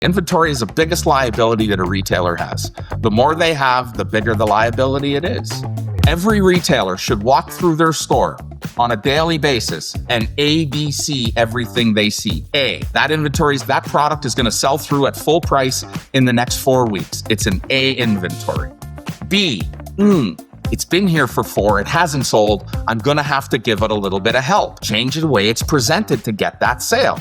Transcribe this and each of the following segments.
Inventory is the biggest liability that a retailer has. The more they have, the bigger the liability it is. Every retailer should walk through their store on a daily basis and ABC everything they see. A, that product is going to sell through at full price in the next 4 weeks. It's an A inventory. B, it's been here for 4, it hasn't sold. I'm going to have to give it a little bit of help. Change the way it's presented to get that sale.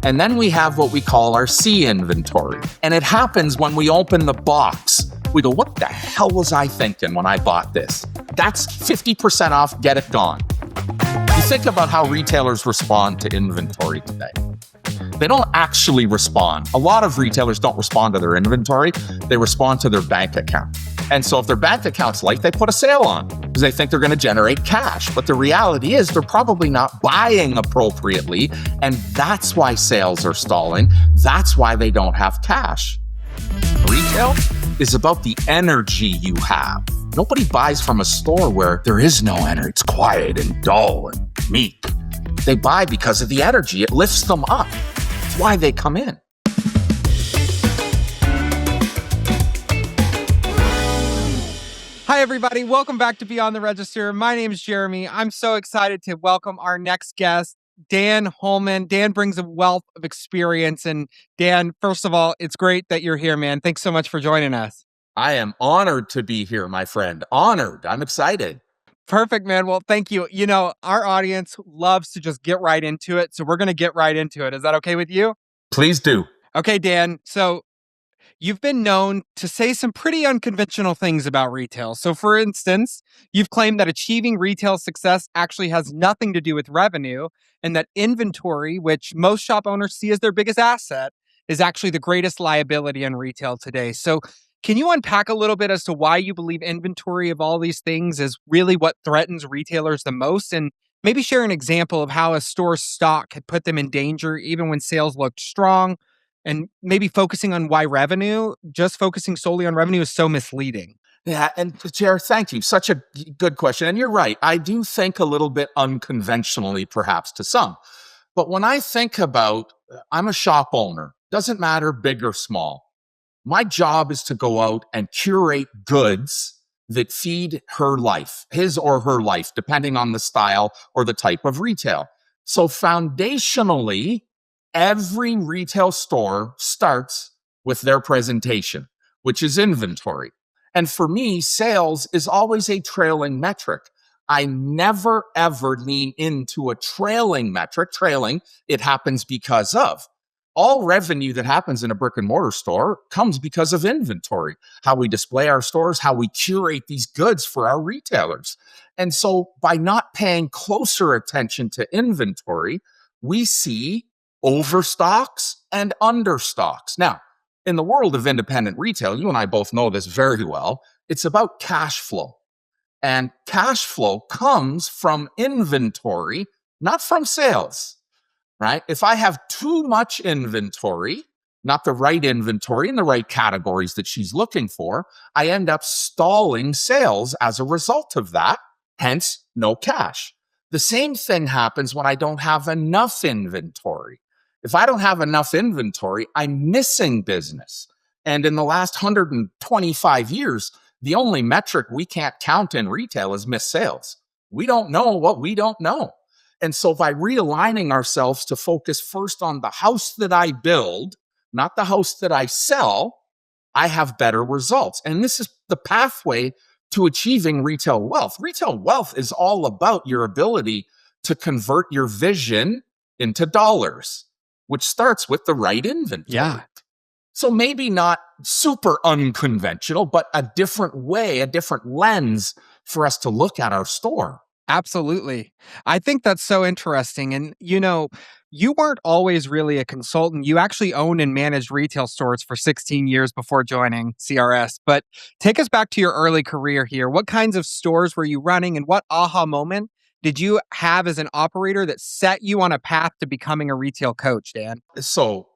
And then we have what we call our C inventory. And it happens when we open the box. We go, what the hell was I thinking when I bought this? That's 50% off, get it gone. You think about how retailers respond to inventory today. They don't actually respond. A lot of retailers don't respond to their inventory. They respond to their bank account. And so if their bank account's light, they put a sale on because they think they're going to generate cash. But the reality is they're probably not buying appropriately. And that's why sales are stalling. That's why they don't have cash. Retail is about the energy you have. Nobody buys from a store where there is no energy. It's quiet and dull and meek. They buy because of the energy. It lifts them up. That's why they come in. Hi, everybody. Welcome back to Beyond the Register. My name is Jeremy. I'm so excited to welcome our next guest, Dan Holman. Dan brings a wealth of experience. And Dan, first of all, it's great that you're here, man. Thanks so much for joining us. I am honored to be here, my friend. Honored. I'm excited. Perfect, man. Well, thank you. You know, our audience loves to just get right into it. So we're going to get right into it. Is that okay with you? Please do. Okay, Dan. So you've been known to say some pretty unconventional things about retail. So for instance, you've claimed that achieving retail success actually has nothing to do with revenue, and that inventory, which most shop owners see as their biggest asset, is actually the greatest liability in retail today. So can you unpack a little bit as to why you believe inventory of all these things is really what threatens retailers the most? And maybe share an example of how a store's stock had put them in danger even when sales looked strong, and maybe focusing on why just focusing solely on revenue is so misleading. Yeah, and Jared, thank you. Such a good question. And you're right. I do think a little bit unconventionally, perhaps to some. But when I think about, I'm a shop owner, doesn't matter big or small. My job is to go out and curate goods that feed her life, his or her life, depending on the style or the type of retail. So foundationally, every retail store starts with their presentation, which is inventory. And for me, sales is always a trailing metric. I never, ever lean into a trailing metric. Trailing, it happens because of. All revenue that happens in a brick and mortar store comes because of inventory, how we display our stores, how we curate these goods for our retailers. And so by not paying closer attention to inventory, we see overstocks and understocks. Now, in the world of independent retail, you and I both know this very well, it's about cash flow. And cash flow comes from inventory, not from sales. Right? If I have too much inventory, not the right inventory in the right categories that she's looking for, I end up stalling sales as a result of that, hence no cash. The same thing happens when I don't have enough inventory. If I don't have enough inventory, I'm missing business. And in the last 125 years, the only metric we can't count in retail is missed sales. We don't know what we don't know. And so by realigning ourselves to focus first on the house that I build, not the house that I sell, I have better results. And this is the pathway to achieving retail wealth. Retail wealth is all about your ability to convert your vision into dollars, which starts with the right inventory. Yeah. So maybe not super unconventional, but a different way, a different lens for us to look at our store. Absolutely. I think that's so interesting. And, you know, you weren't always really a consultant. You actually owned and managed retail stores for 16 years before joining CRS. But take us back to your early career here. What kinds of stores were you running, and what aha moment did you have as an operator that set you on a path to becoming a retail coach, Dan? So,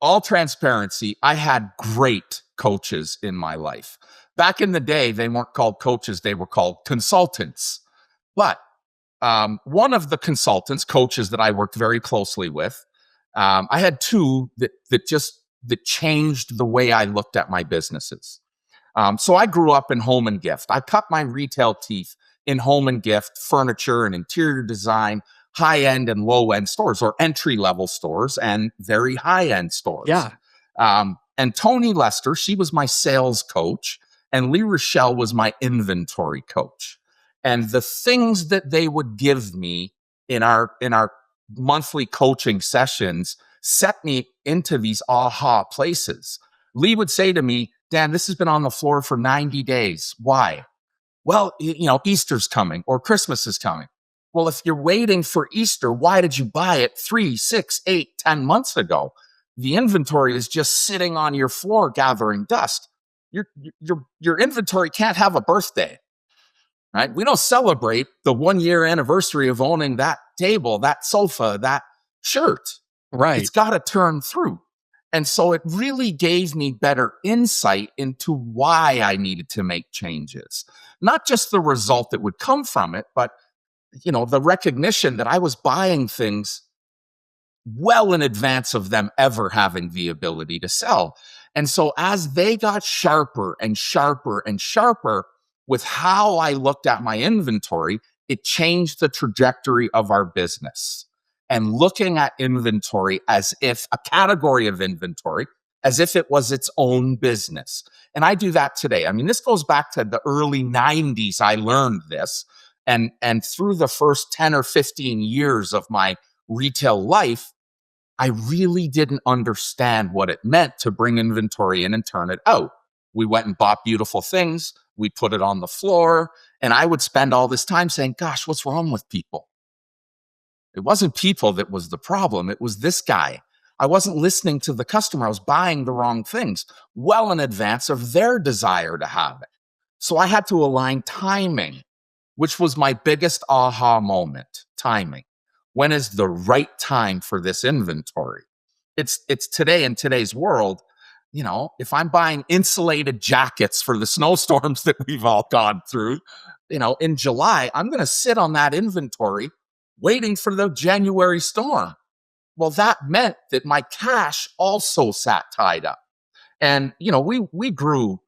all transparency, I had great coaches in my life. Back in the day, they weren't called coaches, they were called consultants. But one of the coaches that I worked very closely with, I had two that just that changed the way I looked at my businesses. So I grew up in home and gift. I cut my retail teeth in home and gift, furniture and interior design, high end and low end stores, or entry level stores and very high end stores. Yeah. And Tony Lester, she was my sales coach, and Lee Rochelle was my inventory coach. And the things that they would give me in our monthly coaching sessions set me into these aha places. Lee would say to me, Dan, this has been on the floor for 90 days. Why? Well, Easter's coming or Christmas is coming. Well, if you're waiting for Easter, why did you buy it 3, 6, 8, 10 months ago? The inventory is just sitting on your floor gathering dust. Your inventory can't have a birthday, right? We don't celebrate the 1-year anniversary of owning that table, that sofa, that shirt. Right. It's got to turn through. And so it really gave me better insight into why I needed to make changes. Not just the result that would come from it, but the recognition that I was buying things well in advance of them ever having the ability to sell. And so as they got sharper and sharper and sharper with how I looked at my inventory, it changed the trajectory of our business. And looking at inventory as if a category of inventory, as if it was its own business. And I do that today. I mean, this goes back to the early 90s. I learned this. And through the first 10 or 15 years of my retail life, I really didn't understand what it meant to bring inventory in and turn it out. We went and bought beautiful things. We put it on the floor. And I would spend all this time saying, gosh, what's wrong with people? It wasn't people that was the problem. It was this guy. I wasn't listening to the customer. I was buying the wrong things well in advance of their desire to have it. So I had to align timing, which was my biggest aha moment, timing. When is the right time for this inventory? It's today in today's world. If I'm buying insulated jackets for the snowstorms that we've all gone through, in July, I'm going to sit on that inventory waiting for the January storm. Well, that meant that my cash also sat tied up. And, we grew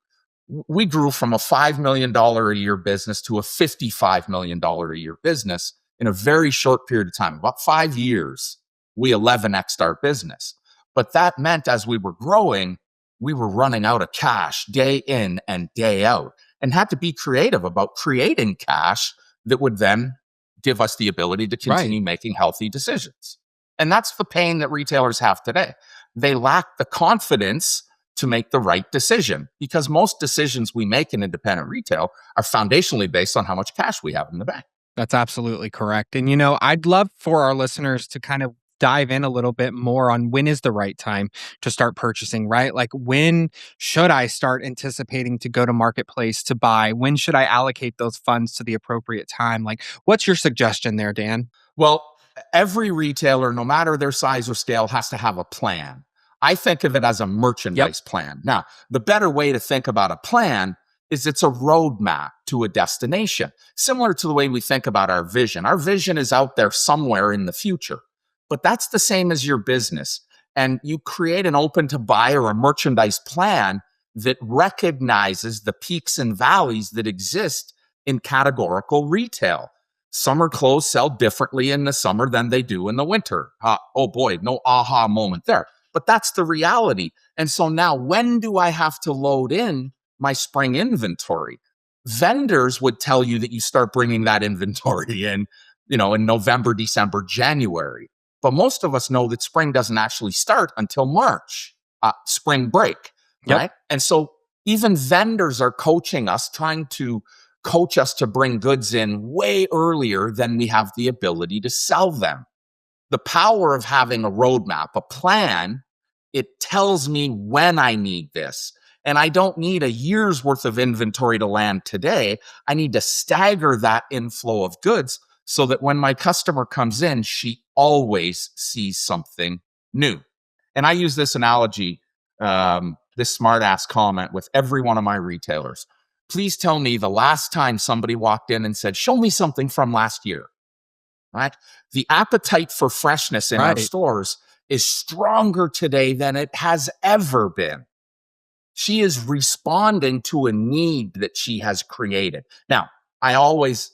from a $5 million a year business to a $55 million a year business in a very short period of time. About 5 years, we 11x'd our business. But that meant as we were growing, we were running out of cash day in and day out, and had to be creative about creating cash that would then give us the ability to continue making healthy decisions. And that's the pain that retailers have today. They lack the confidence to make the right decision, because most decisions we make in independent retail are foundationally based on how much cash we have in the bank. That's absolutely correct. And, I'd love for our listeners to kind of dive in a little bit more on when is the right time to start purchasing, right? Like, when should I start anticipating to go to marketplace to buy? When should I allocate those funds to the appropriate time? Like, what's your suggestion there, Dan? Well, every retailer, no matter their size or scale, has to have a plan. I think of it as a merchandise plan. Now, the better way to think about a plan is it's a roadmap to a destination, similar to the way we think about our vision. Our vision is out there somewhere in the future, but that's the same as your business. And you create an open to buy or a merchandise plan that recognizes the peaks and valleys that exist in categorical retail. Summer clothes sell differently in the summer than they do in the winter. Oh boy, no aha moment there. But that's the reality. And so now, when do I have to load in my spring inventory? Vendors would tell you that you start bringing that inventory in, in November, December, January. But most of us know that spring doesn't actually start until March, spring break, right? And so even vendors are coaching us, trying to coach us to bring goods in way earlier than we have the ability to sell them. The power of having a roadmap, a plan, it tells me when I need this. And I don't need a year's worth of inventory to land today. I need to stagger that inflow of goods so that when my customer comes in, she always sees something new. And I use this analogy, this smartass comment with every one of my retailers. Please tell me the last time somebody walked in and said, show me something from last year, right? The appetite for freshness in our stores is stronger today than it has ever been. She is responding to a need that she has created. Now, I always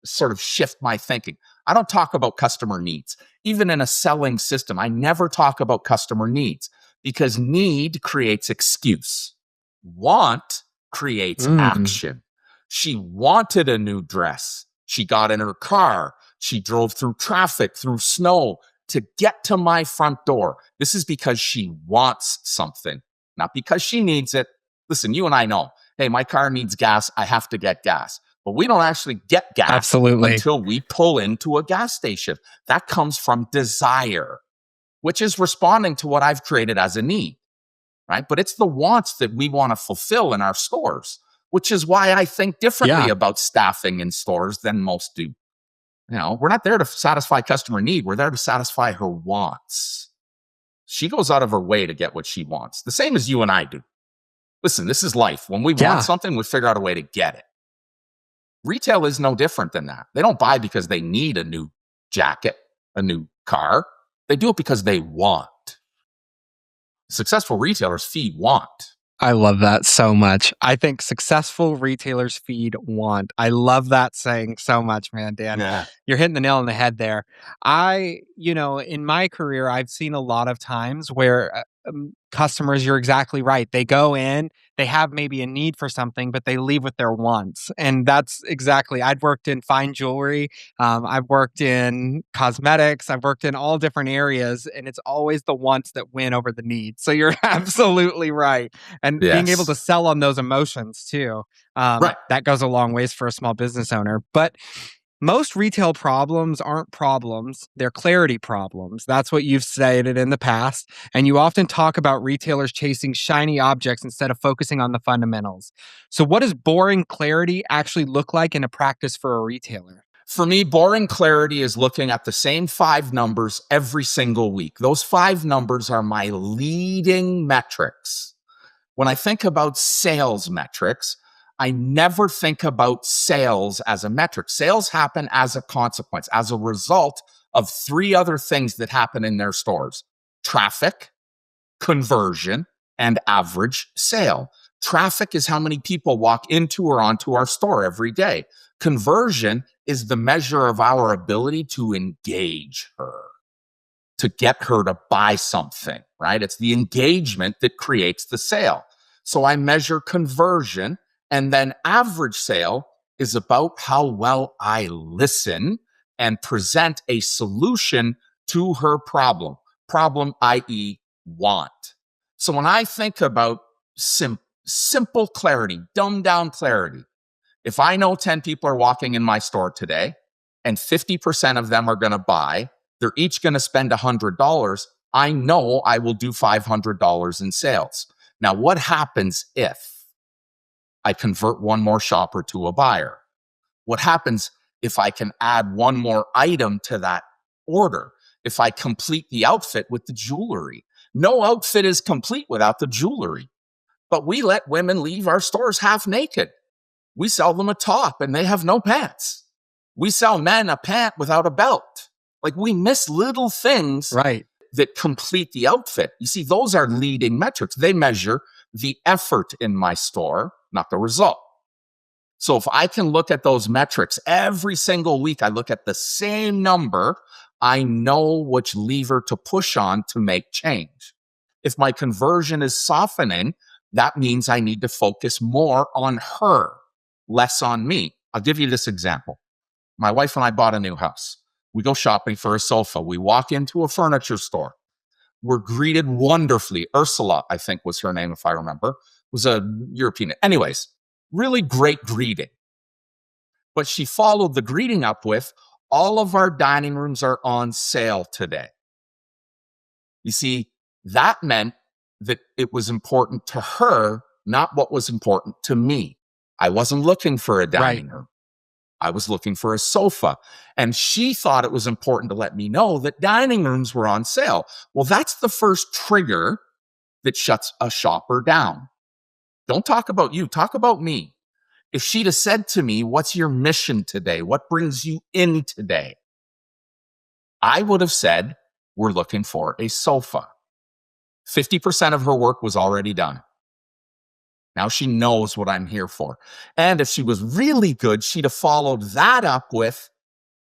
sort of shift my thinking. I don't talk about customer needs. Even in a selling system, I never talk about customer needs because need creates excuse. Want creates action. She wanted a new dress. She got in her car. She drove through traffic, through snow to get to my front door. This is because she wants something, not because she needs it. Listen, you and I know, hey, my car needs gas. I have to get gas. But we don't actually get gas Absolutely. until we pull into a gas station. That comes from desire, which is responding to what I've created as a need, right? But it's the wants that we want to fulfill in our stores, which is why I think differently about staffing in stores than most do. You know, we're not there to satisfy customer need. We're there to satisfy her wants. She goes out of her way to get what she wants. The same as you and I do. Listen, this is life. When we want something, we figure out a way to get it. Retail is no different than that. They don't buy because they need a new jacket, a new car. They do it because they want. Successful retailers feed want. I love that so much. I think successful retailers feed want. I love that saying so much, man, Dan. Yeah. You're hitting the nail on the head there. In my career, I've seen a lot of times where customers, you're exactly right. They go in, they have maybe a need for something, but they leave with their wants. And that's exactly, I've worked in fine jewelry. I've worked in cosmetics. I've worked in all different areas, and it's always the wants that win over the needs. So you're absolutely right. And being able to sell on those emotions too. That goes a long ways for a small business owner. But most retail problems aren't problems, they're clarity problems. That's what you've stated in the past. And you often talk about retailers chasing shiny objects instead of focusing on the fundamentals. So, what does boring clarity actually look like in a practice for a retailer? For me, boring clarity is looking at the same 5 numbers every single week. Those 5 numbers are my leading metrics. When I think about sales metrics, I never think about sales as a metric. Sales happen as a consequence, as a result of 3 other things that happen in their stores: traffic, conversion, and average sale. Traffic is how many people walk into or onto our store every day. Conversion is the measure of our ability to engage her, to get her to buy something, right? It's the engagement that creates the sale. So I measure conversion. And then average sale is about how well I listen and present a solution to her problem, i.e. want. So when I think about simple clarity, dumbed down clarity, if I know 10 people are walking in my store today and 50% of them are going to buy, they're each going to spend $100, I know I will do $500 in sales. Now, what happens if I convert one more shopper to a buyer? What happens if I can add one more item to that order? If I complete the outfit with the jewelry? No outfit is complete without the jewelry. But we let women leave our stores half naked. We sell them a top and they have no pants. We sell men a pant without a belt. Like, we miss little things that complete the outfit. You see, those are leading metrics. They measure the effort in my store, not the result. So if I can look at those metrics every single week, I look at the same number, I know which lever to push on to make change. If my conversion is softening, that means I need to focus more on her, less on me. I'll give you this example. My wife and I bought a new house. We go shopping for a sofa. We walk into a furniture store. We're greeted wonderfully. Ursula, I think was her name, if I remember, was a European. Anyways, really great greeting. But she followed the greeting up with, all of our dining rooms are on sale today. You see, that meant that it was important to her, not what was important to me. I wasn't looking for a dining room. I was looking for a sofa. And she thought it was important to let me know that dining rooms were on sale. Well, that's the first trigger that shuts a shopper down. Don't talk about you, talk about me. If she'd have said to me, what's your mission today? What brings you in today? I would have said, we're looking for a sofa. 50% of her work was already done. Now she knows what I'm here for. And if she was really good, she'd have followed that up with,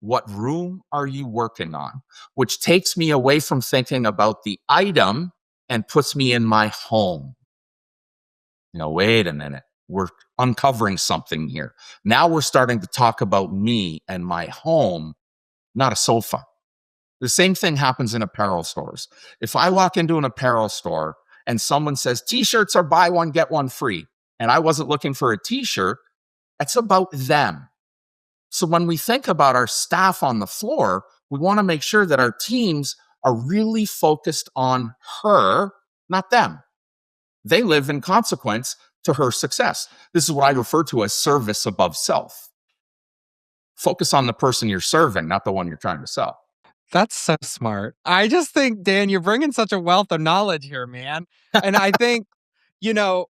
what room are you working on? Which takes me away from thinking about the item and puts me in my home. Wait a minute. We're uncovering something here. Now we're starting to talk about me and my home, not a sofa. The same thing happens in apparel stores. If I walk into an apparel store and someone says t-shirts are buy one, get one free, and I wasn't looking for a t-shirt, it's about them. So when we think about our staff on the floor, we want to make sure that our teams are really focused on her, not them. They live in consequence to her success. This is what I refer to as service above self. Focus on the person you're serving, not the one you're trying to sell. That's so smart. I just think, Dan, you're bringing such a wealth of knowledge here, man. And I think, you know,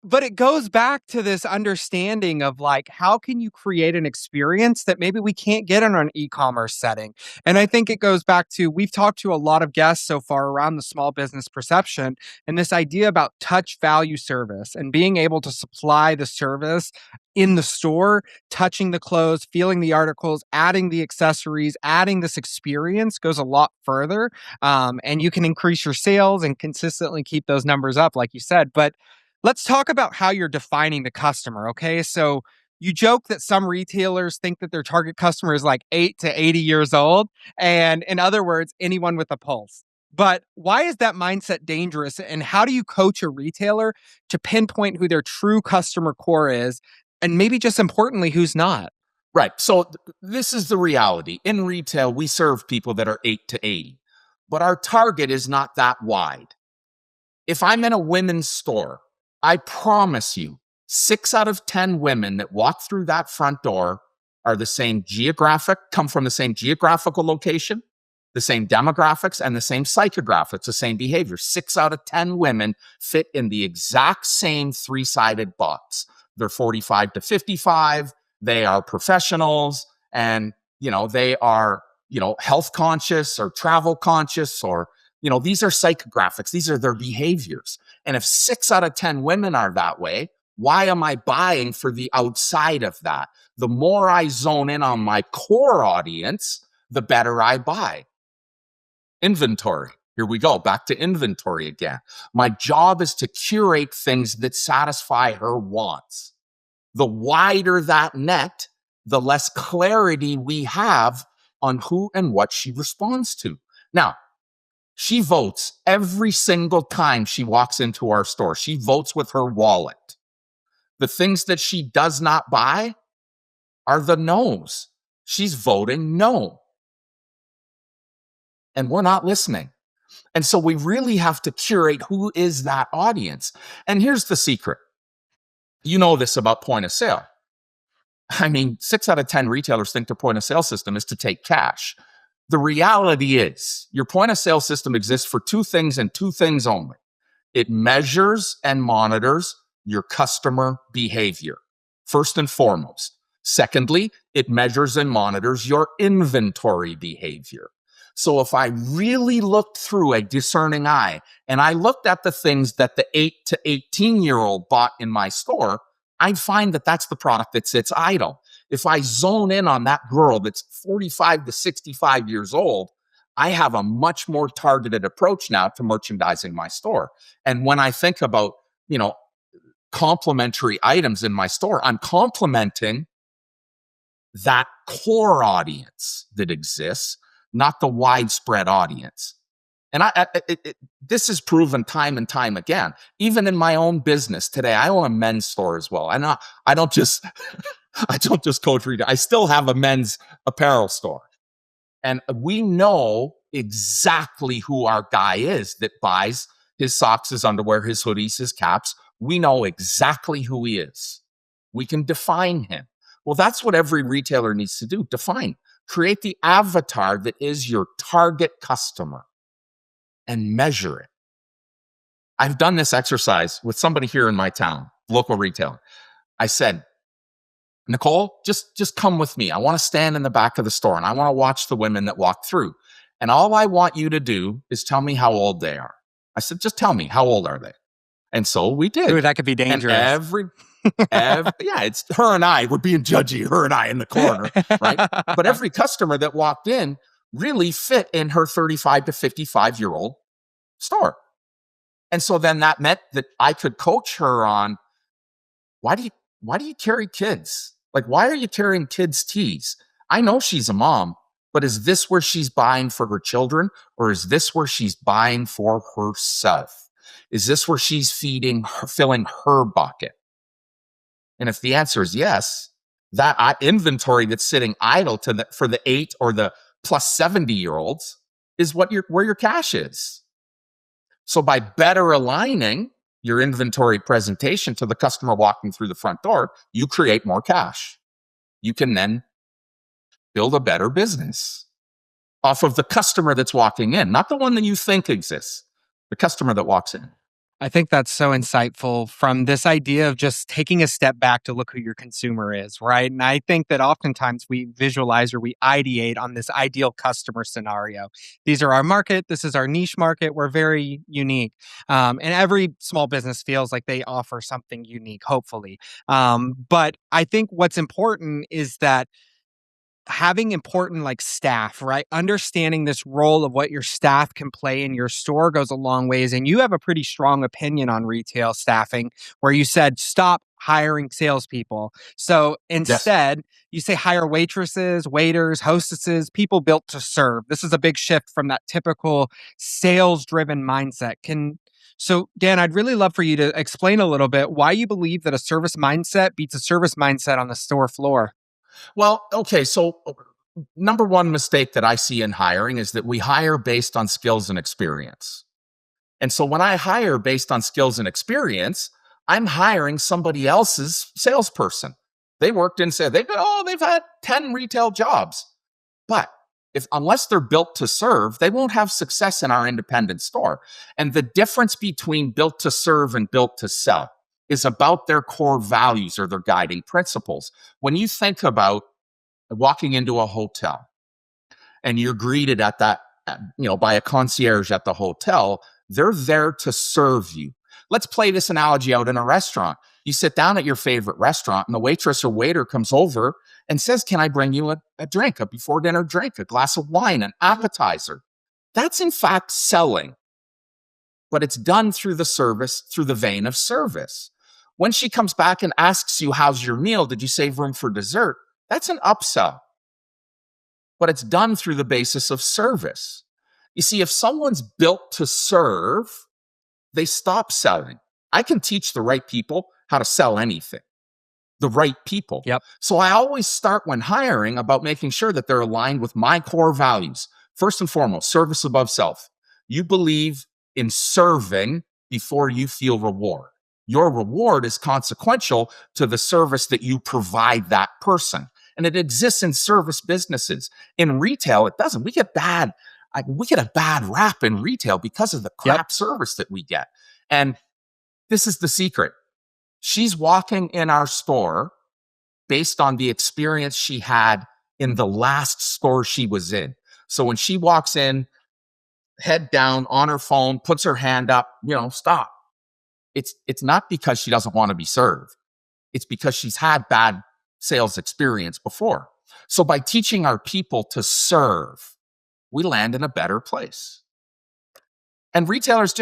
but it goes back to this understanding of like, how can you create an experience that maybe we can't get in an e-commerce setting? And I think it goes back to, we've talked to a lot of guests so far around the small business perception and this idea about touch value service and being able to supply the service in the store, touching the clothes, feeling the articles, adding the accessories, adding this experience goes a lot further. And you can increase your sales and consistently keep those numbers up, like you said. But let's talk about how you're defining the customer, okay? So you joke that some retailers think that their target customer is like 8 to 80 years old, and in other words, anyone with a pulse. But why is that mindset dangerous, and how do you coach a retailer to pinpoint who their true customer core is, and maybe just importantly, who's not? Right. So this is the reality. In retail, we serve people that are 8 to 80, but our target is not that wide. If I'm in a women's store, I promise you, 6 out of 10 women that walk through that front door are come from the same geographical location, the same demographics, and the same psychographics, the same behavior. 6 out of 10 women fit in the exact same 3-sided box. They're 45 to 55. They are professionals, and, they are, health conscious or travel conscious, or these are psychographics. These are their behaviors. And if 6 out of 10 women are that way, why am I buying for the outside of that? The more I zone in on my core audience, the better I buy. Inventory. Here we go. Back to inventory again. My job is to curate things that satisfy her wants. The wider that net, the less clarity we have on who and what she responds to. Now, she votes every single time she walks into our store. She votes with her wallet. The things that she does not buy are the no's. She's voting no. And we're not listening. And so we really have to curate who is that audience. And here's the secret. You know this about point of sale. 6 out of 10 retailers think their point of sale system is to take cash. The reality is your point of sale system exists for 2 things and 2 things only. It measures and monitors your customer behavior, first and foremost. Secondly, it measures and monitors your inventory behavior. So if I really looked through a discerning eye and I looked at the things that the 8 to 18-year-old bought in my store, I'd find that that's the product that sits idle. If I zone in on that girl that's 45 to 65 years old, I have a much more targeted approach now to merchandising my store. And when I think about, complementary items in my store, I'm complementing that core audience that exists, not the widespread audience. And this is proven time and time again. Even in my own business today, I own a men's store as well. I don't just coach retail. I still have a men's apparel store. And we know exactly who our guy is that buys his socks, his underwear, his hoodies, his caps. We know exactly who he is. We can define him. Well, that's what every retailer needs to do. Define. Create the avatar that is your target customer and measure it. I've done this exercise with somebody here in my town, local retailer. I said, Nicole, just come with me. I want to stand in the back of the store and I want to watch the women that walk through. And all I want you to do is tell me how old they are. I said, just tell me, how old are they? And so we did. Ooh, that could be And dangerous. yeah, it's her and I, we're being judgy, her and I in the corner, right? But every customer that walked in really fit in her 35 to 55-year-old store. And so then that meant that I could coach her on, why do you carry kids? Like, why are you carrying kids' tees? I know she's a mom, but is this where she's buying for her children, or is this where she's buying for herself? Is this where she's filling her bucket? And if the answer is yes, that inventory that's sitting idle for the 8 or the plus 70-year-olds is where your cash is. So by better aligning your inventory presentation to the customer walking through the front door, you create more cash. You can then build a better business off of the customer that's walking in, not the one that you think exists, the customer that walks in. I think that's so insightful from this idea of just taking a step back to look who your consumer is, right? And I think that oftentimes we visualize or we ideate on this ideal customer scenario. These are our market. This is our niche market. We're very unique. And every small business feels like they offer something unique, hopefully. But I think what's important is that having important like staff, right? Understanding this role of what your staff can play in your store goes a long ways. And you have a pretty strong opinion on retail staffing where you said, stop hiring salespeople. So Yes. instead, you say hire waitresses, waiters, hostesses, people built to serve. This is a big shift from that typical sales driven mindset. So, Dan, I'd really love for you to explain a little bit why you believe that a service mindset beats a service mindset on the store floor. Well, okay. So, number one mistake that I see in hiring is that we hire based on skills and experience. And so, when I hire based on skills and experience, I'm hiring somebody else's salesperson. They worked in sales. They've had 10 retail jobs. But unless they're built to serve, they won't have success in our independent store. And the difference between built to serve and built to sell is about their core values or their guiding principles. When you think about walking into a hotel and you're greeted by a concierge at the hotel, they're there to serve you. Let's play this analogy out in a restaurant. You sit down at your favorite restaurant and the waitress or waiter comes over and says, can I bring you a drink, a before dinner drink, a glass of wine, an appetizer? That's in fact selling, but it's done through the vein of service. When she comes back and asks you, how's your meal? Did you save room for dessert? That's an upsell, but it's done through the basis of service. You see, if someone's built to serve, they stop selling. I can teach the right people how to sell anything, the right people. Yep. So I always start when hiring about making sure that they're aligned with my core values. First and foremost, service above self. You believe in serving before you feel reward. Your reward is consequential to the service that you provide that person. And it exists in service businesses. In retail, it doesn't. We get a bad rap in retail because of the crap service that we get. And this is the secret. She's walking in our store based on the experience she had in the last store she was in. So when she walks in, head down on her phone, puts her hand up, stop. It's not because she doesn't want to be served. It's because she's had bad sales experience before. So by teaching our people to serve, we land in a better place. And retailers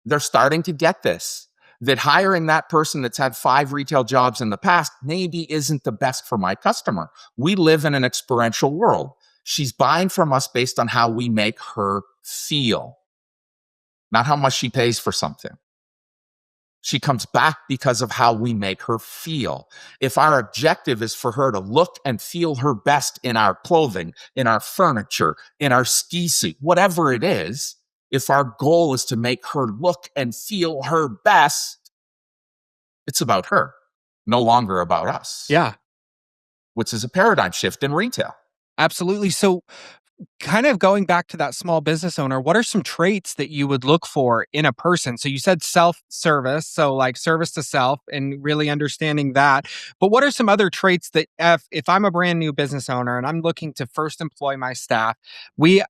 they're starting to get this, that hiring that person that's had 5 retail jobs in the past maybe isn't the best for my customer. We live in an experiential world. She's buying from us based on how we make her feel, not how much she pays for something. She comes back because of how we make her feel. If our objective is for her to look and feel her best in our clothing, in our furniture, in our ski suit, whatever it is, if our goal is to make her look and feel her best, it's about her, no longer about us. Yeah. Which is a paradigm shift in retail. Absolutely. So kind of going back to that small business owner, what are some traits that you would look for in a person? So you said self-service, so like service to self and really understanding that. But what are some other traits that if I'm a brand new business owner and I'm looking to first employ my staff,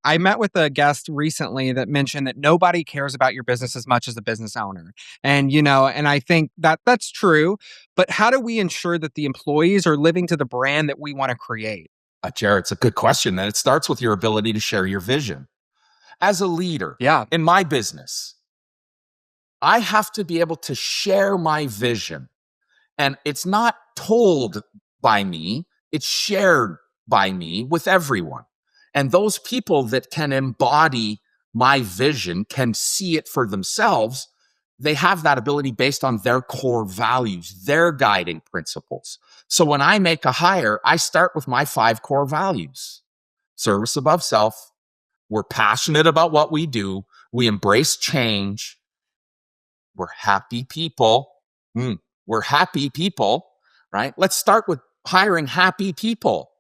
I met with a guest recently that mentioned that nobody cares about your business as much as the business owner. And and I think that that's true, but how do we ensure that the employees are living to the brand that we want to create? Jared, it's a good question. And it starts with your ability to share your vision. As a leader Yeah. in my business, I have to be able to share my vision. And it's not told by me, it's shared by me with everyone. And those people that can embody my vision, can see it for themselves, they have that ability based on their core values, their guiding principles. So when I make a hire, I start with my 5 core values: service above self. We're passionate about what we do. We embrace change. We're happy people. We're happy people, right? Let's start with hiring happy people,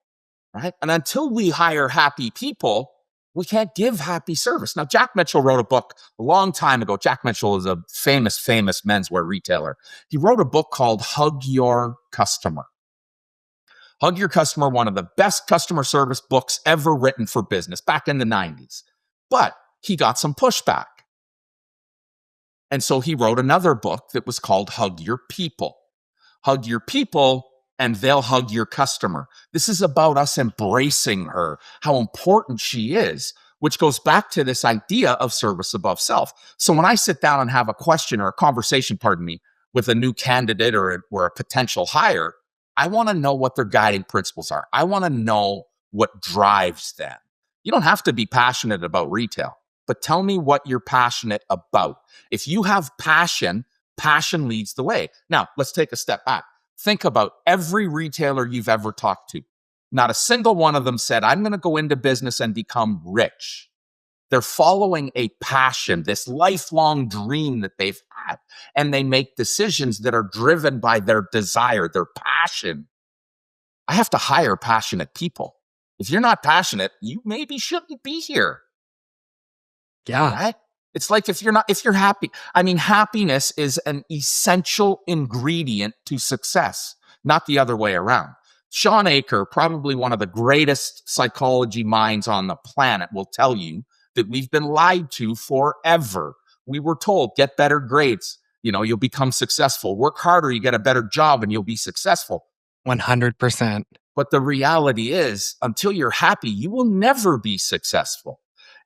right? And until we hire happy people, we can't give happy service. Now, Jack Mitchell wrote a book a long time ago. Jack Mitchell is a famous menswear retailer. He wrote a book called Hug Your Customer. Hug Your Customer, one of the best customer service books ever written for business back in the 90s. But he got some pushback. And so he wrote another book that was called Hug Your People. Hug your people and they'll hug your customer. This is about us embracing her, how important she is, which goes back to this idea of service above self. So when I sit down and have a question or a conversation, with a new candidate or a potential hire, I want to know what their guiding principles are. I want to know what drives them. You don't have to be passionate about retail, but tell me what you're passionate about. If you have passion, passion leads the way. Now, let's take a step back. Think about every retailer you've ever talked to. Not a single one of them said, I'm going to go into business and become rich. They're following a passion, this lifelong dream that they've had, and they make decisions that are driven by their desire, their passion. I have to hire passionate people. If you're not passionate, you maybe shouldn't be here. Yeah. Right? It's like if you're happy. I mean, happiness is an essential ingredient to success, not the other way around. Sean Aker, probably one of the greatest psychology minds on the planet, will tell you that we've been lied to forever. We were told, get better grades, you'll become successful. Work harder, you get a better job, and you'll be successful. 100%. But the reality is, until you're happy, you will never be successful.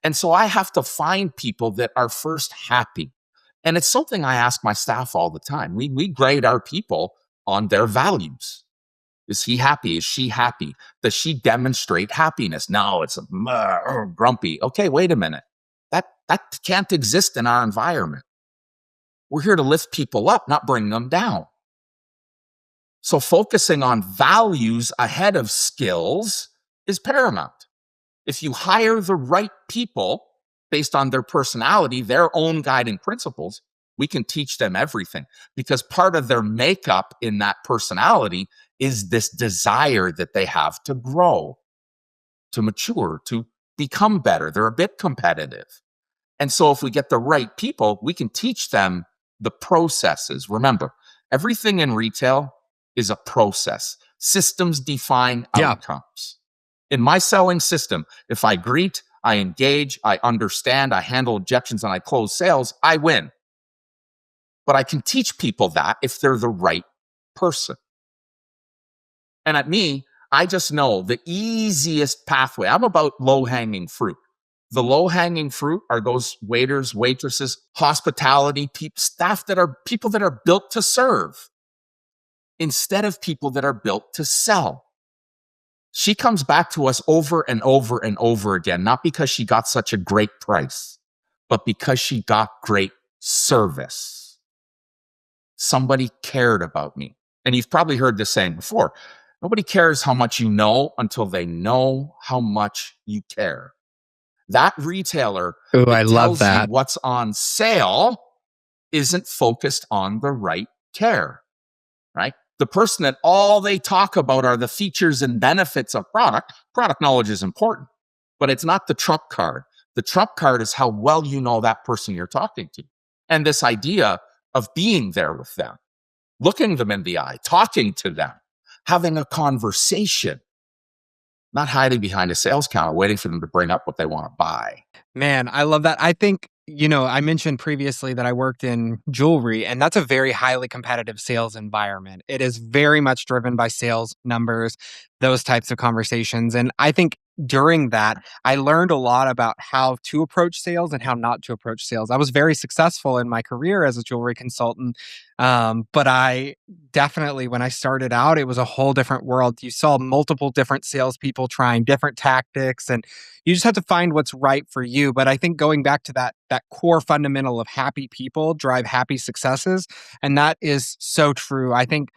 And so I have to find people that are first happy. And it's something I ask my staff all the time. We grade our people on their values. Is he happy? Is she happy? Does she demonstrate happiness? No, it's grumpy. Okay, wait a minute. That can't exist in our environment. We're here to lift people up, not bring them down. So focusing on values ahead of skills is paramount. If you hire the right people based on their personality, their own guiding principles, we can teach them everything, because part of their makeup in that personality is this desire that they have to grow, to mature, to become better. They're a bit competitive. And so if we get the right people, we can teach them the processes. Remember, everything in retail is a process. Systems define outcomes. In my selling system, if I greet, I engage, I understand, I handle objections, and I close sales, I win. But I can teach people that if they're the right person. And at me, I just know the easiest pathway. I'm about low-hanging fruit. The low-hanging fruit are those waiters, waitresses, hospitality, staff that are people that are built to serve instead of people that are built to sell. She comes back to us over and over and over again, not because she got such a great price, but because she got great service. Somebody cared about me. And you've probably heard this saying before. Nobody cares how much you know until they know how much you care. That retailer Ooh, that I love tells you that. what's on sale isn't focused on the right care, right? The person that all they talk about are the features and benefits of product knowledge is important, but it's not the trump card. The trump card is how well you know that person you're talking to. And this idea of being there with them, looking them in the eye, talking to them, having a conversation, not hiding behind a sales counter, waiting for them to bring up what they want to buy. Man, I love that. I think, I mentioned previously that I worked in jewelry, and that's a very highly competitive sales environment. It is very much driven by sales numbers, those types of conversations. And I think during that, I learned a lot about how to approach sales and how not to approach sales. I was very successful in my career as a jewelry consultant. But I definitely, when I started out, it was a whole different world. You saw multiple different salespeople trying different tactics, and you just have to find what's right for you. But I think going back to that core fundamental of happy people drive happy successes, and that is so true. I think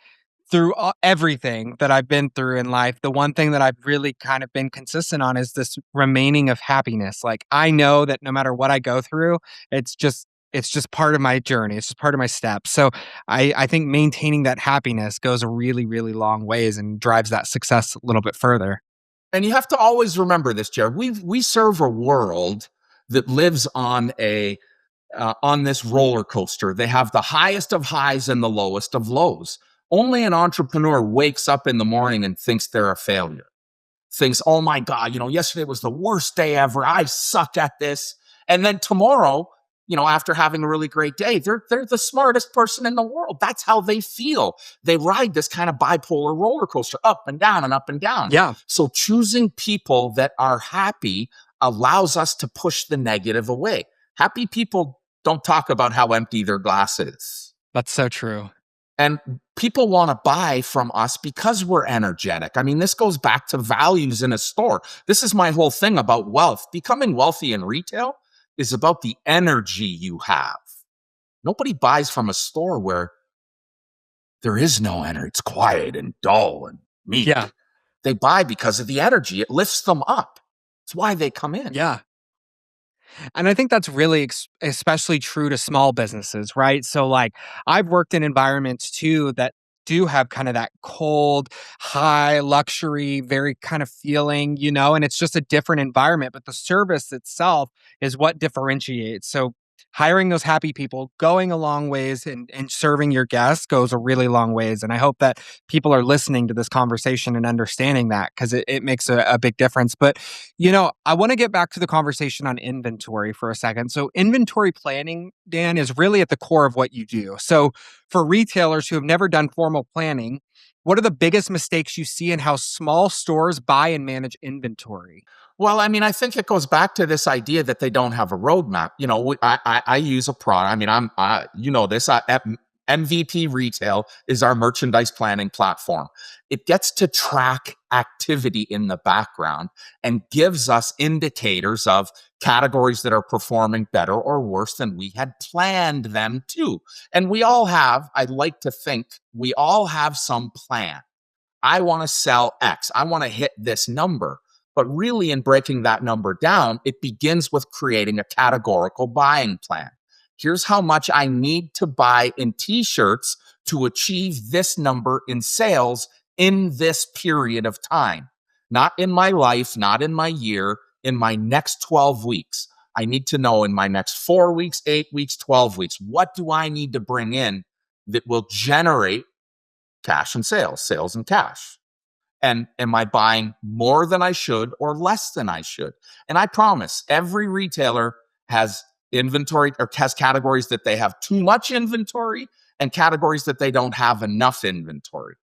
through everything that I've been through in life, the one thing that I've really kind of been consistent on is this remaining of happiness. Like, I know that no matter what I go through, it's just part of my journey. It's just part of my steps. So I think maintaining that happiness goes a really, really long ways and drives that success a little bit further. And you have to always remember this, Jared. We serve a world that lives on this roller coaster. They have the highest of highs and the lowest of lows. Only an entrepreneur wakes up in the morning and thinks they're a failure. Thinks, oh my God, yesterday was the worst day ever. I suck at this. And then tomorrow, after having a really great day, they're the smartest person in the world. That's how they feel. They ride this kind of bipolar roller coaster, up and down and up and down. Yeah, So choosing people that are happy allows us to push the negative away. Happy people don't talk about how empty their glass is. that's so true. And people want to buy from us because we're energetic. I mean, this goes back to values in a store. This is my whole thing about wealth. Becoming wealthy in retail is about the energy you have. Nobody buys from a store where there is no energy. It's quiet and dull and meek. Yeah, They buy because of the energy. It lifts them up. It's why they come in. yeah. And I think that's really especially true to small businesses, right? So, like, I've worked in environments too that do have kind of that cold, high luxury, very kind of feeling, and it's just a different environment, but the service itself is what differentiates. So, hiring those happy people, going a long ways, and serving your guests goes a really long ways. And I hope that people are listening to this conversation and understanding that, because it makes a big difference. But, I want to get back to the conversation on inventory for a second. So inventory planning, Dan, is really at the core of what you do. So for retailers who have never done formal planning, what are the biggest mistakes you see in how small stores buy and manage inventory? Well, I mean, I think it goes back to this idea that they don't have a roadmap. I use a product. I mean, this. MVP Retail is our merchandise planning platform. It gets to track activity in the background and gives us indicators of categories that are performing better or worse than we had planned them to. And I'd like to think we all have some plan. I want to sell X. I want to hit this number. But really, in breaking that number down, it begins with creating a categorical buying plan. Here's how much I need to buy in t-shirts to achieve this number in sales in this period of time. Not in my life, not in my year, in my next 12 weeks. I need to know in my next 4 weeks, 8 weeks, 12 weeks, what do I need to bring in that will generate cash and sales and cash? And am I buying more than I should or less than I should? And I promise every retailer has inventory or has categories that they have too much inventory and categories that they don't have enough inventory.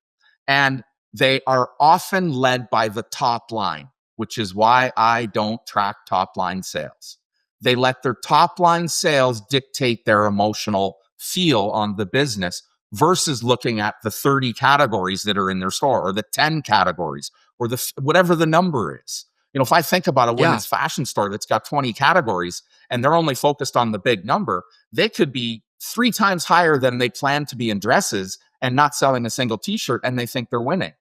And they are often led by the top line, which is why I don't track top line sales. They let their top line sales dictate their emotional feel on the business versus looking at the 30 categories that are in their store or the 10 categories or whatever the number is. If I think about a women's fashion store that's got 20 categories and they're only focused on the big number, they could be 3 times higher than they plan to be in dresses and not selling a single t-shirt, and they think they're winning.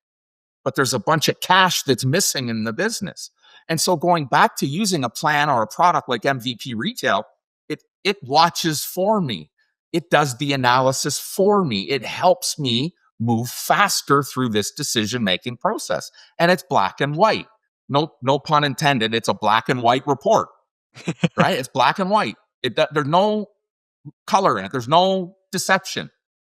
But there's a bunch of cash that's missing in the business. And so going back to using a plan or a product like MVP Retail, it watches for me. It does the analysis for me. It helps me move faster through this decision-making process. And it's black and white. No pun intended. It's a black and white report, right? It's black and white. There's no color in it. There's no deception.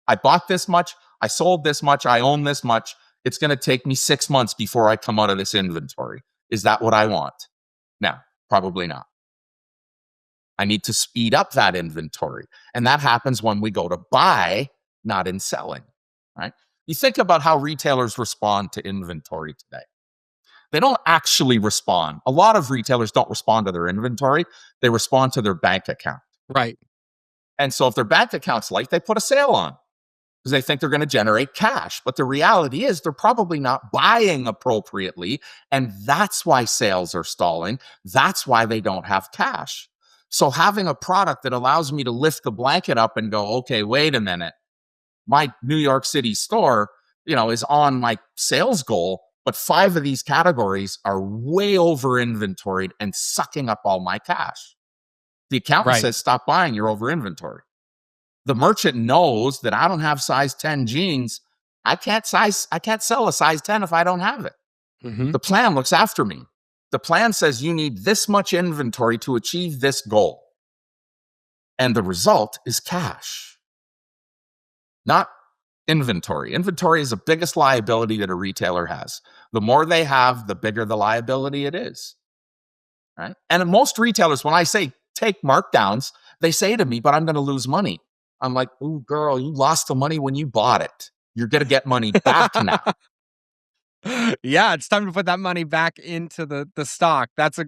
I bought this much. I sold this much. I own this much. It's going to take me 6 months before I come out of this inventory. Is that what I want? No, probably not. I need to speed up that inventory. And that happens when we go to buy, not in selling, right? You think about how retailers respond to inventory today. They don't actually respond. A lot of retailers don't respond to their inventory. They respond to their bank account. Right. And so if their bank account's light, they put a sale on because they think they're going to generate cash. But the reality is they're probably not buying appropriately. And that's why sales are stalling. That's why they don't have cash. So having a product that allows me to lift the blanket up and go, okay, wait a minute. My New York City store, is on my sales goal, but 5 of these categories are way over inventoried and sucking up all my cash. The accountant Right. says, stop buying, you're over inventory. The merchant knows that I don't have size 10 jeans. I can't sell a size 10 if I don't have it. Mm-hmm. The plan looks after me. The plan says you need this much inventory to achieve this goal. And the result is cash, not inventory. Inventory is the biggest liability that a retailer has. The more they have, the bigger the liability it is. Right? And most retailers, when I say take markdowns, they say to me, but I'm going to lose money. I'm like, ooh, girl, you lost the money when you bought it. You're going to get money back now. Yeah, it's time to put that money back into the stock. That's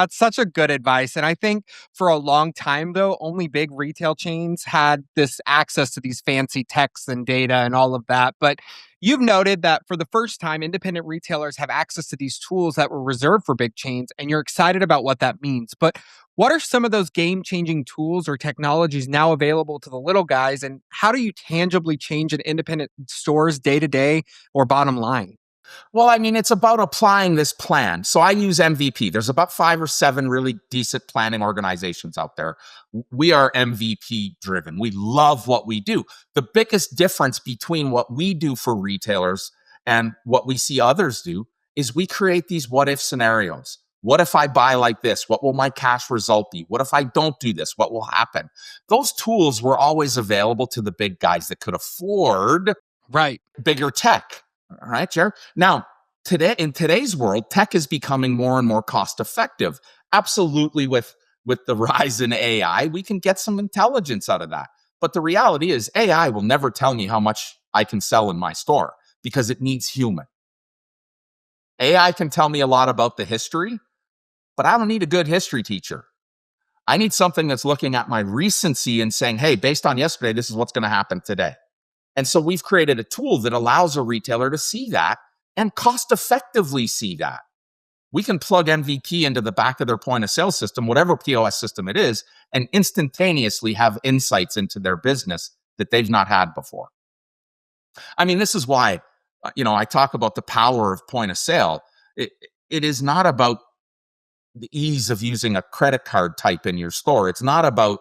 such a good advice. And I think for a long time, though, only big retail chains had this access to these fancy texts and data and all of that. But you've noted that for the first time, independent retailers have access to these tools that were reserved for big chains, and you're excited about what that means. But what are some of those game-changing tools or technologies now available to the little guys, and how do you tangibly change an independent store's day-to-day or bottom line? Well, I mean, it's about applying this plan. So I use MVP. There's about 5 or 7 really decent planning organizations out there. We are MVP driven. We love what we do. The biggest difference between what we do for retailers and what we see others do is we create these what if scenarios. What if I buy like this? What will my cash result be? What if I don't do this? What will happen? Those tools were always available to the big guys that could afford Right. bigger tech. All right, Jared. Now, in today's world, tech is becoming more and more cost effective. Absolutely, with the rise in AI, we can get some intelligence out of that. But the reality is, AI will never tell me how much I can sell in my store because it needs human. AI can tell me a lot about the history, but I don't need a good history teacher. I need something that's looking at my recency and saying, hey, based on yesterday, this is what's going to happen today. And so we've created a tool that allows a retailer to see that and cost effectively see that. We can plug MVP into the back of their point of sale system, whatever POS system it is, and instantaneously have insights into their business that they've not had before. I mean, this is why, I talk about the power of point of sale. It is not about the ease of using a credit card type in your store. It's not about,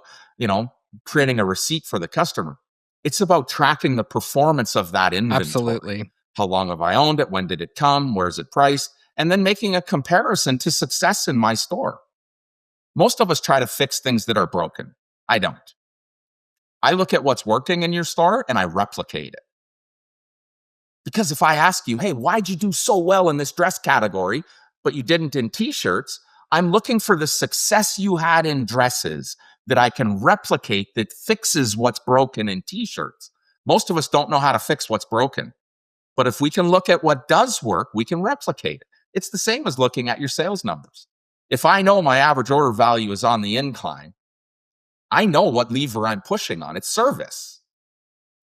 creating a receipt for the customer. It's about tracking the performance of that inventory. Absolutely. How long have I owned it? When did it come? Where's it priced? And then making a comparison to success in my store. Most of us try to fix things that are broken. I don't. I look at what's working in your store and I replicate it. Because if I ask you, hey, why'd you do so well in this dress category, but you didn't in t-shirts? I'm looking for the success you had in dresses that I can replicate that fixes what's broken in t-shirts. Most of us don't know how to fix what's broken. But if we can look at what does work, we can replicate it. It's the same as looking at your sales numbers. If I know my average order value is on the incline, I know what lever I'm pushing on. It's service.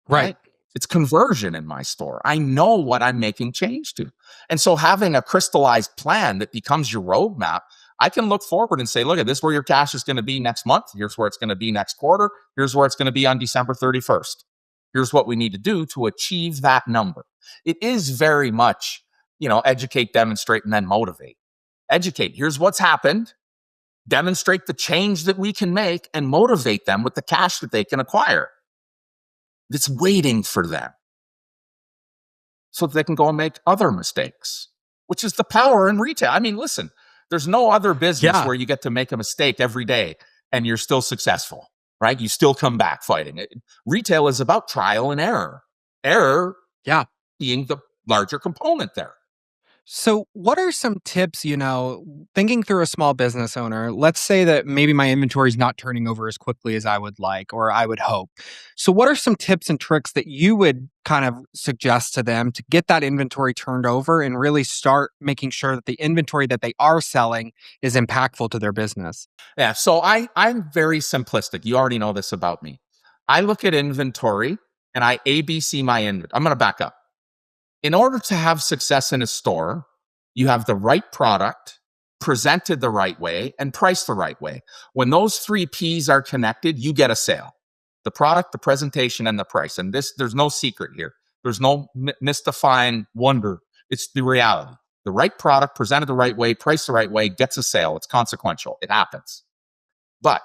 Right. It's conversion in my store. I know what I'm making change to. And so having a crystallized plan that becomes your roadmap, I can look forward and say, look, this is where your cash is going to be next month. Here's where it's going to be next quarter. Here's where it's going to be on December 31st. Here's what we need to do to achieve that number. It is very much, educate, demonstrate, and then motivate. Educate. Here's what's happened. Demonstrate the change that we can make and motivate them with the cash that they can acquire. That's waiting for them so that they can go and make other mistakes. which is the power in retail. I mean, listen, there's no other business Yeah. where you get to make a mistake every day and you're still successful, right? You still come back fighting it. Retail is about trial and error Yeah. being the larger component there. So, what are some tips, thinking through a small business owner? Let's say that maybe my inventory is not turning over as quickly as I would like or I would hope. So, what are some tips and tricks that you would kind of suggest to them to get that inventory turned over and really start making sure that the inventory that they are selling is impactful to their business? Yeah. So I'm very simplistic. You already know this about me. I look at inventory and I ABC my inventory. I'm going to back up. In order to have success in a store, you have the right product, presented the right way, and priced the right way. When those three P's are connected, you get a sale. The product, the presentation, and the price. And there's no secret here. There's no mystifying wonder. It's the reality. The right product, presented the right way, priced the right way, gets a sale. It's consequential. It happens. But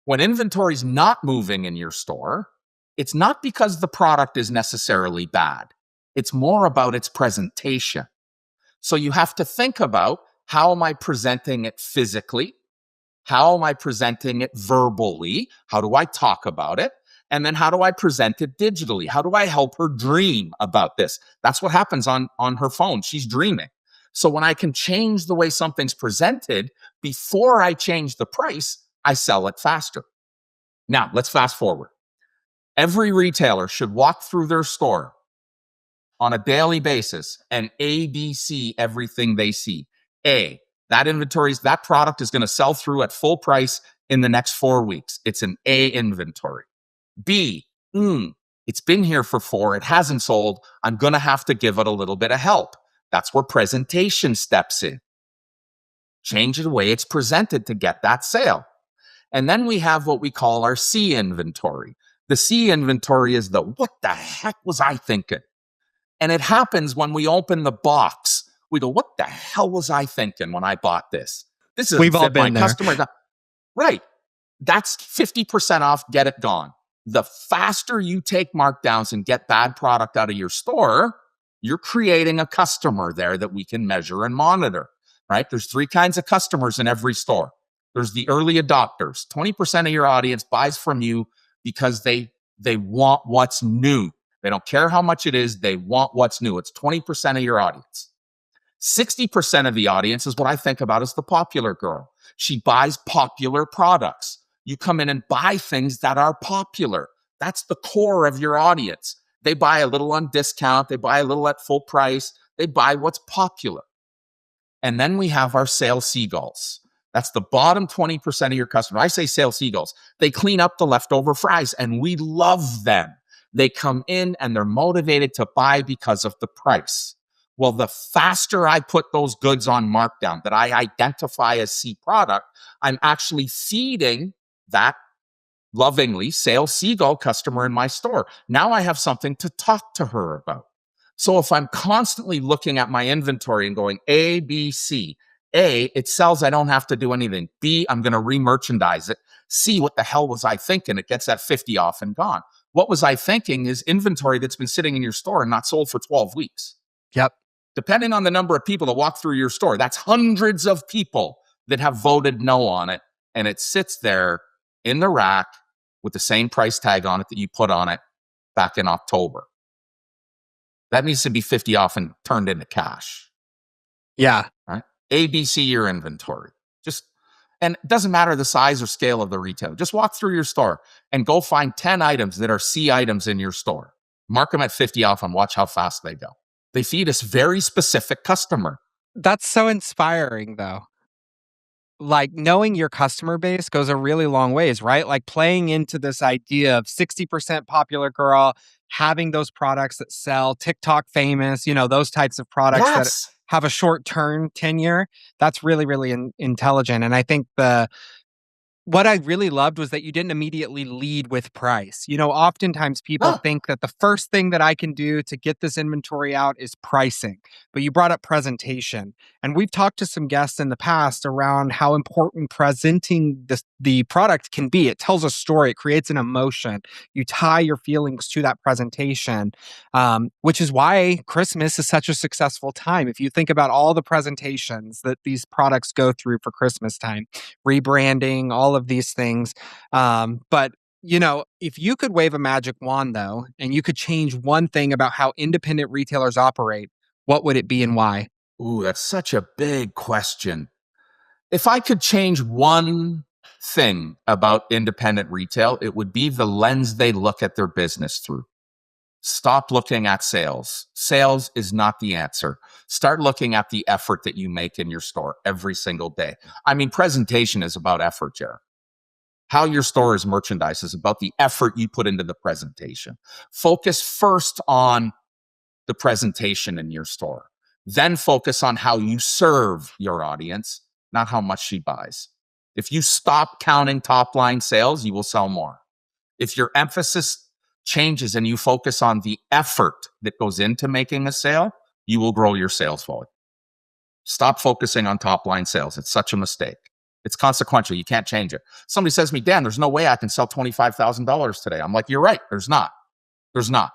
when inventory is not moving in your store, it's not because the product is necessarily bad. It's more about its presentation. So you have to think about, how am I presenting it physically? How am I presenting it verbally? How do I talk about it? And then how do I present it digitally? How do I help her dream about this? That's what happens on her phone. She's dreaming. So when I can change the way something's presented before I change the price, I sell it faster. Now, let's fast forward. Every retailer should walk through their store on a daily basis and ABC everything they see. A, that product is going to sell through at full price in the next 4 weeks. It's an A inventory. B, it's been here for 4. It hasn't sold. I'm going to have to give it a little bit of help. That's where presentation steps in. Change the way it's presented to get that sale. And then we have what we call our C inventory. The C inventory is what the heck was I thinking? And it happens when we open the box. We go, what the hell was I thinking when I bought this? This doesn't We've all fit my been there. customer. Right. That's 50% off. Get it gone. The faster you take markdowns and get bad product out of your store, you're creating a customer there that we can measure and monitor, right? There's 3 kinds of customers in every store. There's the early adopters. 20% of your audience buys from you because they want what's new. They don't care how much it is. They want what's new. It's 20% of your audience. 60% of the audience is what I think about as the popular girl. She buys popular products. You come in and buy things that are popular. That's the core of your audience. They buy a little on discount. They buy a little at full price. They buy what's popular. And then we have our sales seagulls. That's the bottom 20% of your customers. I say sales seagulls. They clean up the leftover fries and we love them. They come in and they're motivated to buy because of the price. Well, the faster I put those goods on markdown that I identify as C product, I'm actually feeding that lovingly sales seagull customer in my store. Now I have something to talk to her about. So if I'm constantly looking at my inventory and going A, B, C, A, it sells, I don't have to do anything. B, I'm going to re-merchandise it. C, what the hell was I thinking? It gets that 50 off and gone. What was I thinking is inventory that's been sitting in your store and not sold for 12 weeks. Yep. Depending on the number of people that walk through your store, that's hundreds of people that have voted no on it. And it sits there in the rack with the same price tag on it that you put on it back in October. That needs to be 50 off and turned into cash. Yeah. Right? ABC your inventory. And it doesn't matter the size or scale of the retailer. Just walk through your store and go find 10 items that are C items in your store. Mark them at 50 off and watch how fast they go. They feed us very specific customer. That's so inspiring, though. Like, knowing your customer base goes a really long ways, right? Like, playing into this idea of 60% popular girl, having those products that sell, TikTok famous, those types of products that Yes. have a short turn tenure. That's really, really intelligent. And I think the what I really loved was that you didn't immediately lead with price. Oftentimes people No. think that the first thing that I can do to get this inventory out is pricing, but you brought up presentation. And we've talked to some guests in the past around how important presenting the product can be. It tells a story, it creates an emotion. You tie your feelings to that presentation, which is why Christmas is such a successful time. If you think about all the presentations that these products go through for Christmas time, rebranding, all of these things. But if you could wave a magic wand though, and you could change one thing about how independent retailers operate, what would it be and why? Ooh, that's such a big question. If I could change one thing about independent retail, it would be the lens they look at their business through. Stop looking at sales. Sales is not the answer. Start looking at the effort that you make in your store every single day. I mean, presentation is about effort, Jared. How your store is merchandised is about the effort you put into the presentation. Focus first on the presentation in your store. Then focus on how you serve your audience, not how much she buys. If you stop counting top line sales, you will sell more. If your emphasis changes and you focus on the effort that goes into making a sale, you will grow your sales volume. Stop focusing on top line sales. It's such a mistake. It's consequential. You can't change it. Somebody says to me, Dan, there's no way I can sell $25,000 today. I'm like, you're right. There's not. There's not.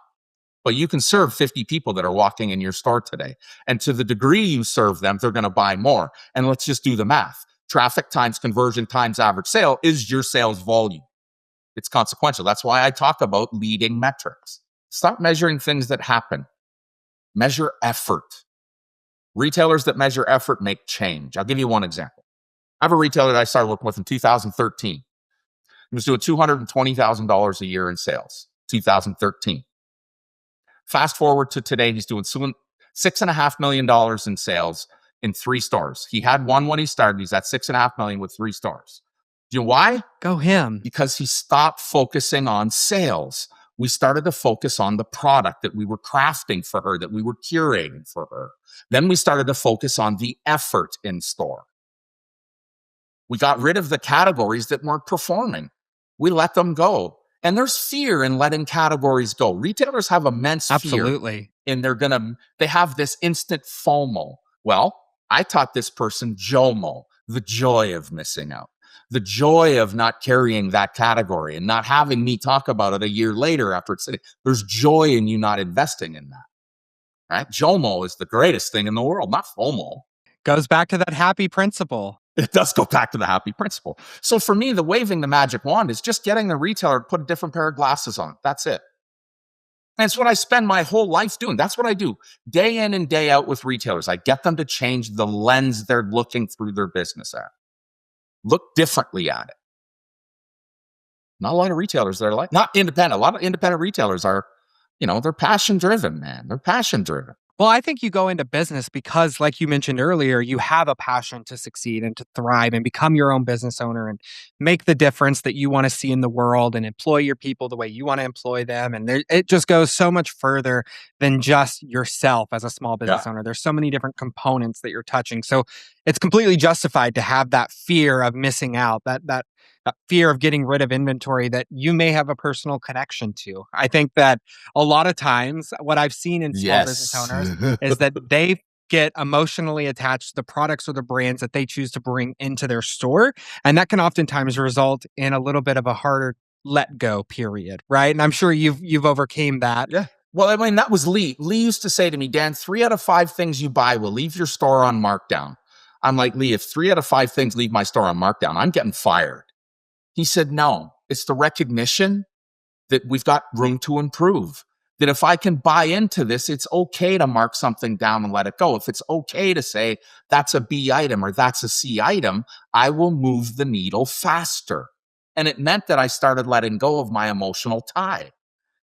But you can serve 50 people that are walking in your store today. And to the degree you serve them, they're going to buy more. And let's just do the math. Traffic times conversion times average sale is your sales volume. It's consequential. That's why I talk about leading metrics. Stop measuring things that happen. Measure effort. Retailers that measure effort make change. I'll give you one example. I have a retailer that I started working with in 2013. He was doing $220,000 a year in sales, 2013. Fast forward to today, he's doing $6.5 million in sales in 3 stores. He had one when he started. He's at $6.5 million with 3 stores. Do you know why? Go him. Because he stopped focusing on sales. We started to focus on the product that we were crafting for her, that we were curating for her. Then we started to focus on the effort in store. We got rid of the categories that weren't performing. We let them go. And there's fear in letting categories go. Retailers have immense fear. Absolutely. And they have this instant FOMO. Well, I taught this person JOMO, the joy of missing out, the joy of not carrying that category and not having me talk about it a year later after it's sitting. There's joy in you not investing in that, right? JOMO is the greatest thing in the world, not FOMO. Goes back to that happy principle. It does go back to the happy principle. So for me, the waving the magic wand is just getting the retailer to put a different pair of glasses on. That's it. And it's what I spend my whole life doing. That's what I do day in and day out with retailers. I get them to change the lens they're looking through their business at. Look differently at it. Not a lot of retailers that are like, not independent. A lot of independent retailers are, they're passion driven, man. They're passion driven. Well, I think you go into business because, like you mentioned earlier, you have a passion to succeed and to thrive and become your own business owner and make the difference that you want to see in the world and employ your people the way you want to employ them. And it just goes so much further than just yourself as a small business owner. There's so many different components that you're touching. So it's completely justified to have that fear of missing out, that fear of getting rid of inventory that you may have a personal connection to. I think that a lot of times what I've seen in small business owners is that they get emotionally attached to the products or the brands that they choose to bring into their store. And that can oftentimes result in a little bit of a harder let go period, right? And I'm sure you've overcame that. Yeah. Well, I mean, that was Lee. Lee used to say to me, Dan, 3 out of 5 things you buy will leave your store on markdown. I'm like, Lee, if 3 out of 5 things leave my store on markdown, I'm getting fired. He said, no, it's the recognition that we've got room to improve. That if I can buy into this, it's okay to mark something down and let it go. If it's okay to say that's a B item or that's a C item, I will move the needle faster. And it meant that I started letting go of my emotional tie.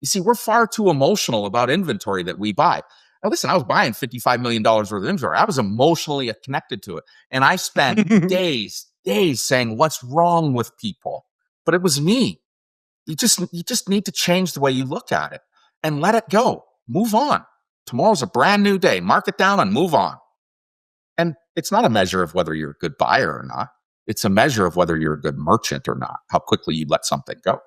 You see, we're far too emotional about inventory that we buy. Now, listen, I was buying $55 million worth of inventory. I was emotionally connected to it. And I spent days saying, what's wrong with people? But it was me. You just need to change the way you look at it and let it go. Move on. Tomorrow's a brand new day. Mark it down and move on. And it's not a measure of whether you're a good buyer or not. It's a measure of whether you're a good merchant or not, how quickly you let something go.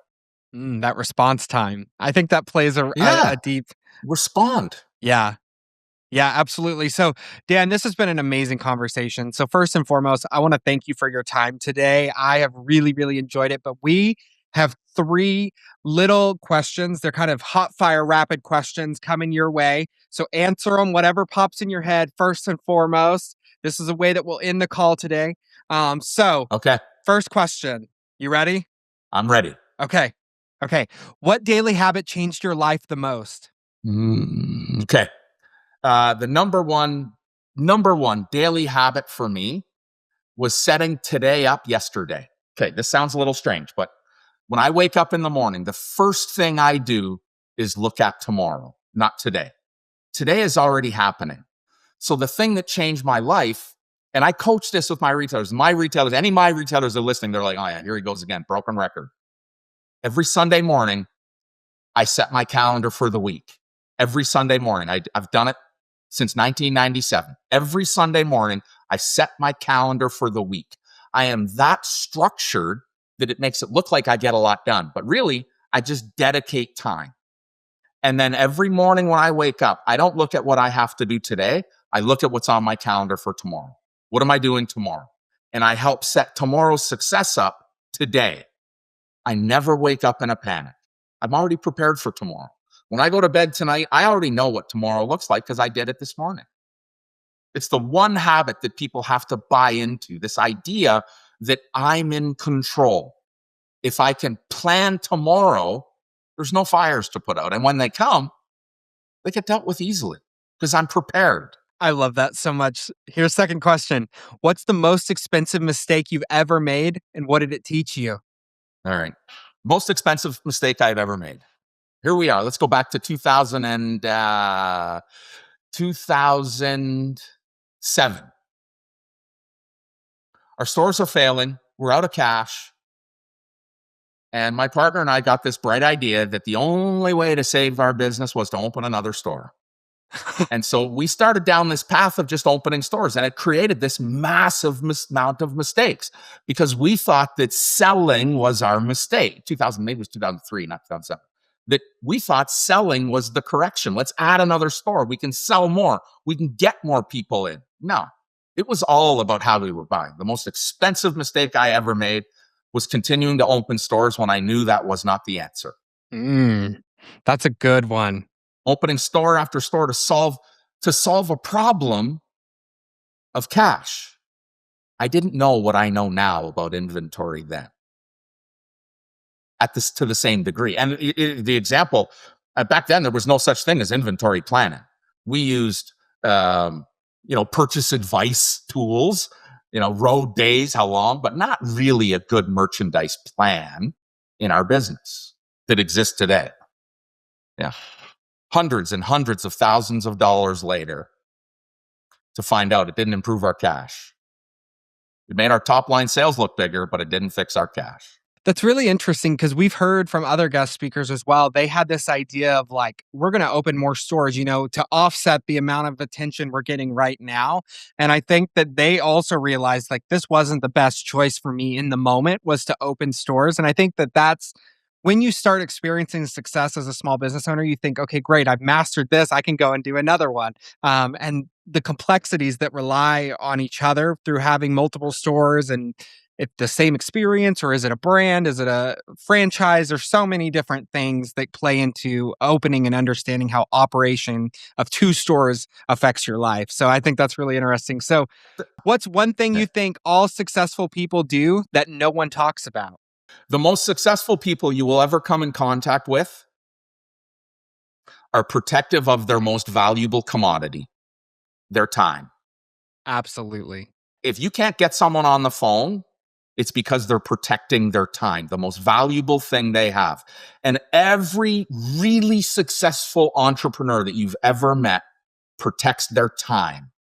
That response time. I think that plays Yeah, a deep. respond. Yeah. Yeah, absolutely. So, Dan, this has been an amazing conversation. So, first and foremost, I want to thank you for your time today. I have really, really enjoyed it. But we have three little questions. They're kind of hot fire, rapid questions coming your way. So, answer them, whatever pops in your head, first and foremost. This is a way that we'll end the call today. So, Okay, first question. You ready? I'm ready. Okay. Okay. What daily habit changed your life the most? Okay. The number one daily habit for me was setting today up yesterday. Okay, this sounds a little strange, but when I wake up in the morning, the first thing I do is look at tomorrow, not today. Today is already happening. So the thing that changed my life, and I coach this with my retailers, any of my retailers are listening, they're like, oh yeah, here he goes again, broken record. Every Sunday morning, I set my calendar for the week. Every Sunday morning. I've done it since 1997. Every Sunday morning, I set my calendar for the week. I am that structured that it makes it look like I get a lot done. But really, I just dedicate time. And then every morning when I wake up, I don't look at what I have to do today. I look at what's on my calendar for tomorrow. What am I doing tomorrow? And I help set tomorrow's success up today. I never wake up in a panic. I'm already prepared for tomorrow. When I go to bed tonight, I already know what tomorrow looks like because I did it this morning. It's the one habit that people have to buy into, this idea that I'm in control. If I can plan tomorrow, there's no fires to put out. And when they come, they get dealt with easily because I'm prepared. I love that so much. Here's second question. What's the most expensive mistake you've ever made and what did it teach you? All right. Most expensive mistake I've ever made. Here we are. Let's go back to 2007. Our stores are failing. We're out of cash. And my partner and I got this bright idea that the only way to save our business was to open another store. And so we started down this path of just opening stores, and it created this massive amount of mistakes because we thought that selling was our mistake. 2008 was 2003, not 2007. That we thought selling was the correction. Let's add another store. We can sell more. We can get more people in. No, it was all about how we were buying. The most expensive mistake I ever made was continuing to open stores when I knew that was not the answer. That's a good one. Opening store after store to solve a problem of cash. I didn't know what I know now about inventory then to the same degree. And the example, back then, there was no such thing as inventory planning. We used, purchase advice tools, road days, how long, but not really a good merchandise plan in our business that exists today. Yeah. Hundreds and hundreds of thousands of dollars later to find out it didn't improve our cash. It made our top line sales look bigger, but it didn't fix our cash. That's really interesting because we've heard from other guest speakers as well. They had this idea of like, we're going to open more stores, to offset the amount of attention we're getting right now. And I think that they also realized like this wasn't the best choice for me in the moment was to open stores. And I think that that's when you start experiencing success as a small business owner, you think, okay, great, I've mastered this. I can go and do another one. And the complexities that rely on each other through having multiple stores and it's the same experience, or is it a brand? Is it a franchise? There's so many different things that play into opening and understanding how operation of two stores affects your life. So I think that's really interesting. So what's one thing you think all successful people do that no one talks about? The most successful people you will ever come in contact with are protective of their most valuable commodity, their time. Absolutely. If you can't get someone on the phone, it's because they're protecting their time, the most valuable thing they have. And every really successful entrepreneur that you've ever met protects their time.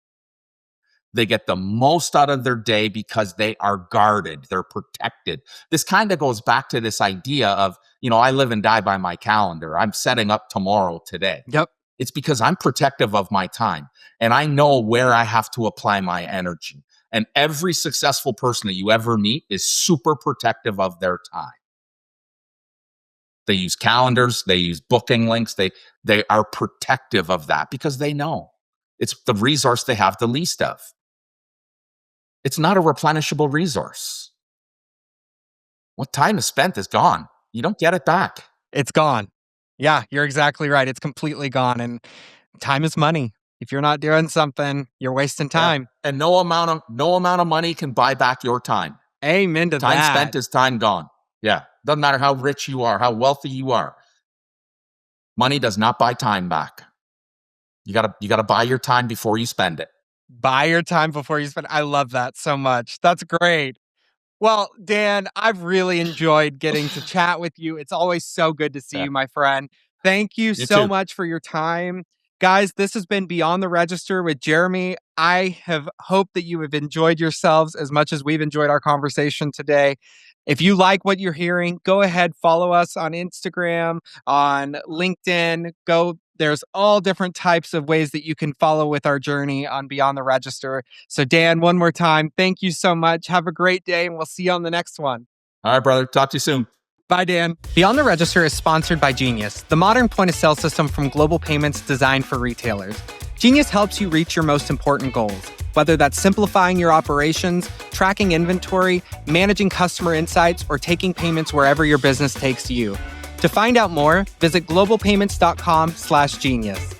They get the most out of their day because they are guarded. They're protected. This kind of goes back to this idea of, I live and die by my calendar. I'm setting up tomorrow today. Yep. It's because I'm protective of my time and I know where I have to apply my energy. And every successful person that you ever meet is super protective of their time. They use calendars, they use booking links, they are protective of that because they know it's the resource they have the least of. It's not a replenishable resource. What time is spent is gone. You don't get it back. It's gone. Yeah, you're exactly right. It's completely gone. And time is money. If you're not doing something, you're wasting time. Yeah. And no amount of money can buy back your time. Amen to Time that. spent is time gone. Yeah. Doesn't matter how rich you are, how wealthy you are. Money does not buy time back. You gotta buy your time before you spend it. Buy your time before you spend. I love that so much. That's great. Well, Dan, I've really enjoyed getting to chat with you. It's always so good to see you, my friend. Thank you so too. much for your time. Guys, this has been Beyond the Register with Jeremy. I have hoped that you have enjoyed yourselves as much as we've enjoyed our conversation today. If you like what you're hearing, go ahead, follow us on Instagram, on LinkedIn. There's all different types of ways that you can follow with our journey on Beyond the Register. So Dan, one more time, thank you so much. Have a great day, and we'll see you on the next one. All right, brother. Talk to you soon. Bye, Dan. Beyond the Register is sponsored by Genius, the modern point-of-sale system from Global Payments designed for retailers. Genius helps you reach your most important goals, whether that's simplifying your operations, tracking inventory, managing customer insights, or taking payments wherever your business takes you. To find out more, visit globalpayments.com/genius.